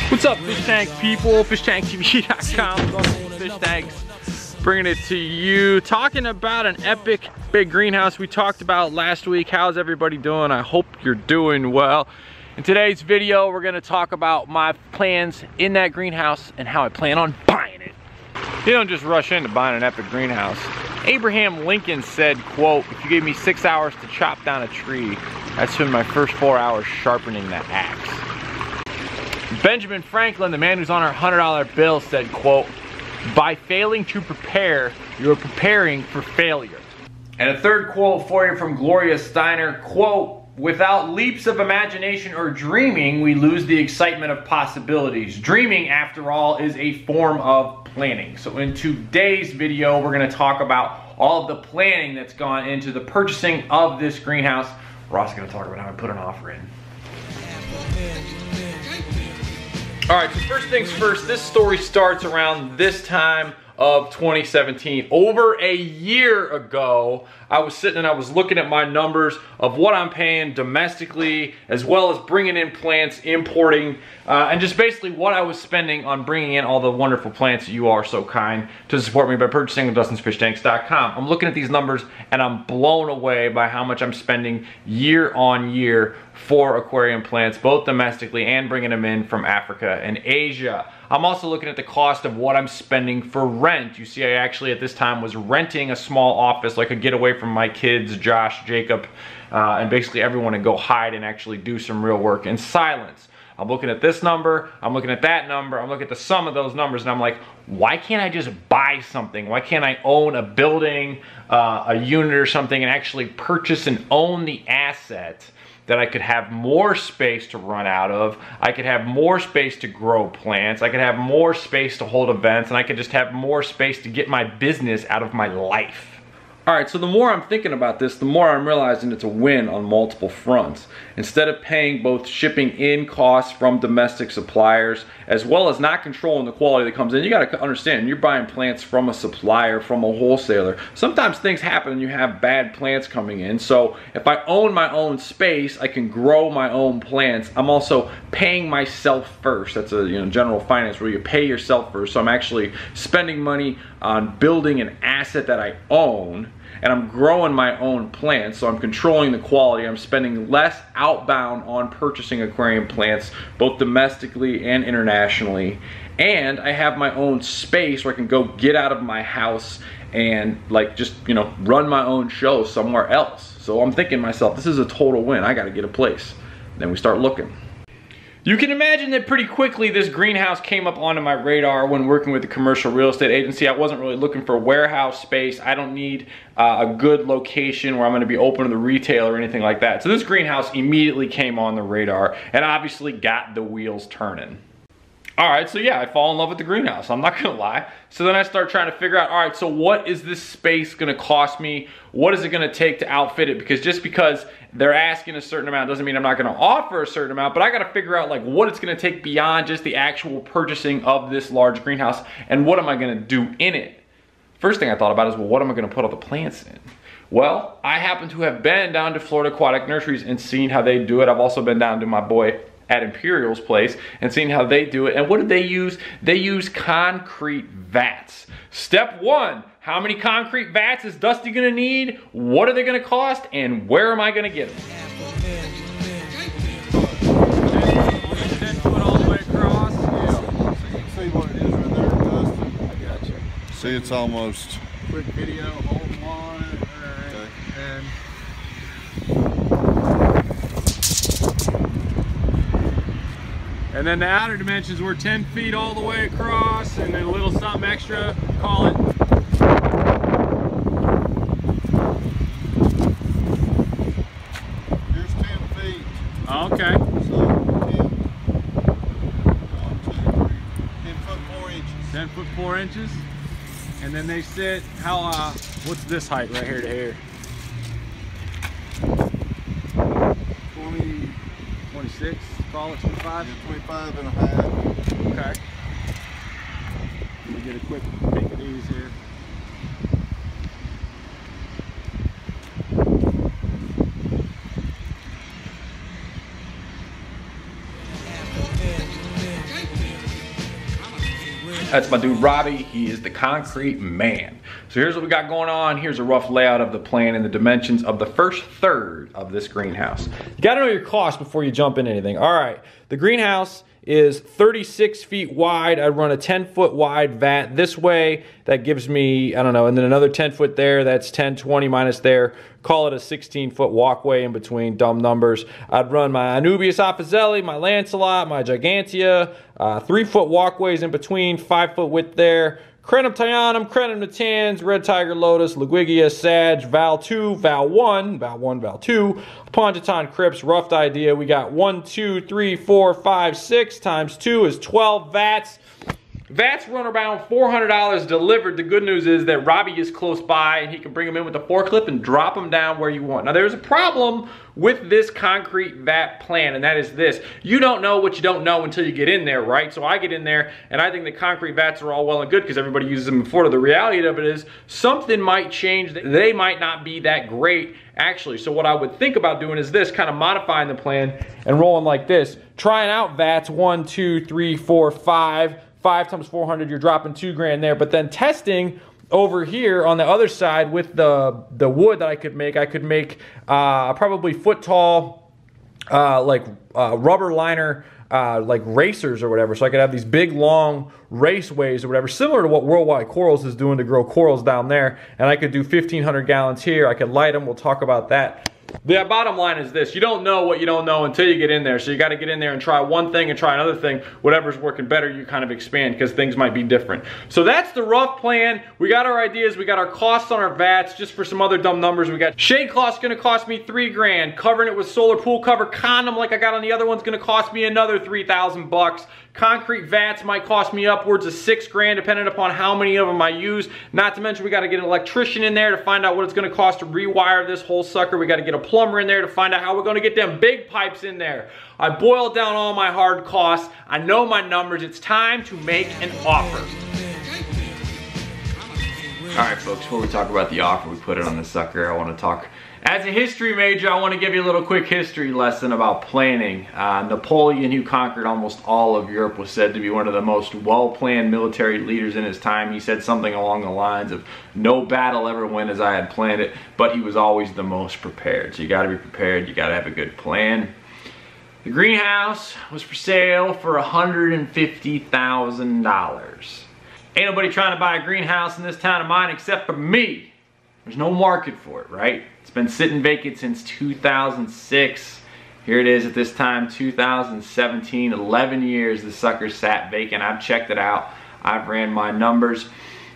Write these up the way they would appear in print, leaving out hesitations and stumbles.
What's up, fish tank people? FishTankTV.com. Fish tanks, bringing it to you. Talking about an epic big greenhouse we talked about last week. How's everybody doing? I hope you're doing well. In today's video, we're gonna talk about my plans in that greenhouse and how I plan on buying it. You don't just rush into buying an epic greenhouse. Abraham Lincoln said, quote, "If you gave me 6 hours to chop down a tree, I'd spend my first 4 hours sharpening that axe." Benjamin Franklin, the man who's on our $100 bill, said, quote, "By failing to prepare, you're preparing for failure." And a third quote for you from Gloria Steiner, quote, "Without leaps of imagination or dreaming, we lose the excitement of possibilities. Dreaming, after all, is a form of planning." So in today's video, we're gonna talk about all of the planning that's gone into the purchasing of this greenhouse. We're also gonna talk about how I put an offer in. All right, so first things first, this story starts around this time of 2017. Over a year ago, I was sitting and I was looking at my numbers of what I'm paying domestically, as well as bringing in plants, importing, and just basically what I was spending on bringing in all the wonderful plants that you are so kind to support me by purchasing at Dustin'sFishTanks.com. I'm looking at these numbers and I'm blown away by how much I'm spending year on year for aquarium plants, both domestically and bringing them in from Africa and Asia. I'm also looking at the cost of what I'm spending for rent. You see, I actually at this time was renting a small office so I could get away from my kids, Josh, Jacob, and basically everyone, and go hide and actually do some real work in silence. I'm looking at this number, I'm looking at that number, I'm looking at the sum of those numbers, and I'm like, why can't I just buy something? Why can't I own a building, a unit or something, and actually purchase and own the asset that I could have more space to run out of, I could have more space to grow plants, I could have more space to hold events, and I could just have more space to get my business out of my life. All right, so the more I'm thinking about this, the more I'm realizing it's a win on multiple fronts. Instead of paying both shipping in costs from domestic suppliers, as well as not controlling the quality that comes in, you gotta understand, you're buying plants from a supplier, from a wholesaler. Sometimes things happen and you have bad plants coming in. So if I own my own space, I can grow my own plants. I'm also paying myself first. That's a general finance where you pay yourself first. So I'm actually spending money on building an asset that I own, and I'm growing my own plants, so I'm controlling the quality. I'm spending less outbound on purchasing aquarium plants, both domestically and internationally. And I have my own space where I can go get out of my house and just run my own show somewhere else. So I'm thinking to myself, this is a total win. I gotta get a place. Then we start looking. You can imagine that pretty quickly this greenhouse came up onto my radar when working with a commercial real estate agency. I wasn't really looking for warehouse space. I don't need a good location where I'm gonna be open to the retail or anything like that. So this greenhouse immediately came on the radar and obviously got the wheels turning. All right, so yeah, I fall in love with the greenhouse, I'm not gonna lie. So then I start trying to figure out, all right, so what is this space gonna cost me? What is it gonna take to outfit it? Because just because they're asking a certain amount doesn't mean I'm not gonna offer a certain amount, but I gotta figure out what it's gonna take beyond just the actual purchasing of this large greenhouse, and what am I gonna do in it? First thing I thought about is, well, what am I gonna put all the plants in? Well, I happen to have been down to Florida Aquatic Nurseries and seen how they do it. I've also been down to my boy at Imperial's place and seeing how they do it. And what do they use? They use concrete vats. Step one, how many concrete vats is Dusty gonna need? What are they gonna cost? And where am I gonna get them? 10 foot all the way across. Yeah. So you can see what it is right there, Dustin. I got you. See, it's almost. Quick video, hold on. Alright. Okay. And then the outer dimensions were 10 feet all the way across, and then a little something extra, call it. Here's 10 feet. Okay. So 10 foot 4 inches. 10 foot 4 inches. And then they sit, what's this height right here to here? 20, 26, call it 25? Yeah, 25 and a half. Okay. Let me get a quick pick of these here. That's my dude Robbie. He is the concrete man. So here's what we got going on. Here's a rough layout of the plan and the dimensions of the first third of this greenhouse. You gotta know your cost before you jump into anything. All right, the greenhouse is 36 feet wide. I run a 10-foot wide vat this way. That gives me, I don't know, and then another 10 foot there. That's 10, 20 minus there. Call it a 16-foot walkway in between, dumb numbers. I'd run my Anubias Apizeli, my Lancelot, my Gigantea, 3-foot walkways in between, 5-foot width there. Crenum Tyanum, Crenum Natans, Red Tiger Lotus, Laguigia, Sag, Val 2, Val 1, Val 1, Val 2, Pontaton Crypts, rough idea. We got 1, 2, 3, 4, 5, 6 times 2 is 12 vats. Vats run around $400 delivered. The good news is that Robbie is close by and he can bring them in with a forklift and drop them down where you want. Now there's a problem with this concrete vat plan, and that is this. You don't know what you don't know until you get in there, right? So I get in there and I think the concrete vats are all well and good because everybody uses them in Florida. The reality of it is something might change. They might not be that great actually. So what I would think about doing is this, kind of modifying the plan and rolling like this. Trying out vats 1, 2, 3, 4, 5. 5 times 400, you're dropping $2,000 there. But then testing over here on the other side with the wood that I could make probably foot tall, rubber liner, like racers or whatever. So I could have these big long raceways or whatever, similar to what Worldwide Corals is doing to grow corals down there. And I could do 1,500 gallons here. I could light them. We'll talk about that. The bottom line is this: you don't know what you don't know until you get in there. So you got to get in there and try one thing and try another thing. Whatever's working better, you kind of expand because things might be different. So that's the rough plan. We got our ideas. We got our costs on our vats. Just for some other dumb numbers, we got shade cloth's going to cost me $3,000. Covering it with solar pool cover condom like I got on the other one's going to cost me another 3,000 bucks. Concrete vats might cost me upwards of $6,000 depending upon how many of them I use. Not to mention we got to get an electrician in there to find out what it's going to cost to rewire this whole sucker. We got to get a plumber in there to find out how we're going to get them big pipes in there. I boiled down all my hard costs. I know my numbers. It's time to make an offer. All right, folks, before we talk about the offer we put it on this sucker, I want to talk. As a history major, I want to give you a little quick history lesson about planning. Napoleon, who conquered almost all of Europe, was said to be one of the most well-planned military leaders in his time. He said something along the lines of, no battle ever went as I had planned it, but he was always the most prepared. So you got to be prepared. You got to have a good plan. The greenhouse was for sale for $150,000. Ain't nobody trying to buy a greenhouse in this town of mine except for me. There's no market for it, right? It's been sitting vacant since 2006. Here it is at this time, 2017, 11 years the sucker sat vacant. I've checked it out. I've ran my numbers.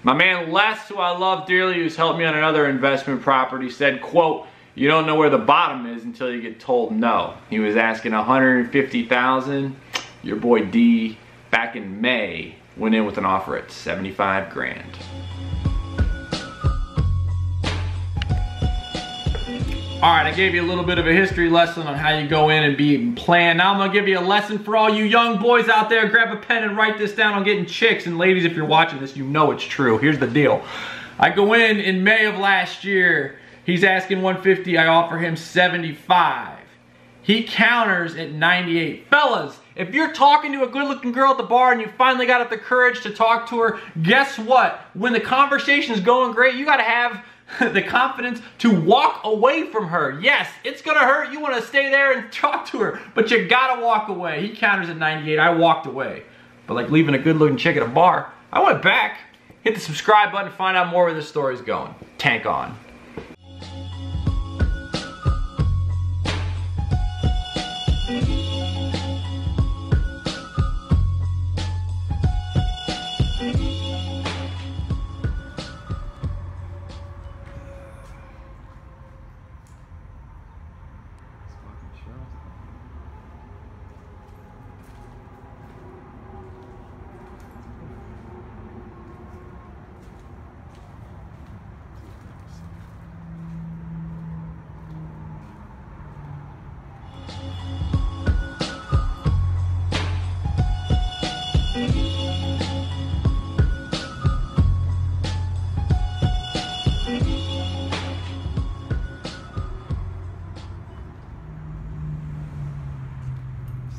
My man Les, who I love dearly, who's helped me on another investment property, said, quote, you don't know where the bottom is until you get told no. He was asking $150,000. Your boy D, back in May, went in with an offer at $75,000. All right, I gave you a little bit of a history lesson on how you go in and be planned. Now I'm gonna give you a lesson for all you young boys out there. Grab a pen and write this down on getting chicks. And ladies, if you're watching this, you know it's true. Here's the deal. I go in May of last year. He's asking 150, I offer him 75. He counters at 98. Fellas, if you're talking to a good-looking girl at the bar and you finally got up the courage to talk to her, guess what? When the conversation is going great, you gotta have the confidence to walk away from her. Yes, it's gonna hurt. You wanna stay there and talk to her, but you gotta walk away. He counters at 98, I walked away. But like leaving a good looking chick at a bar, I went back, hit the subscribe button to find out more where this story's going. Tank on.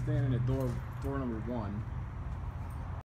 Standing at door number 1.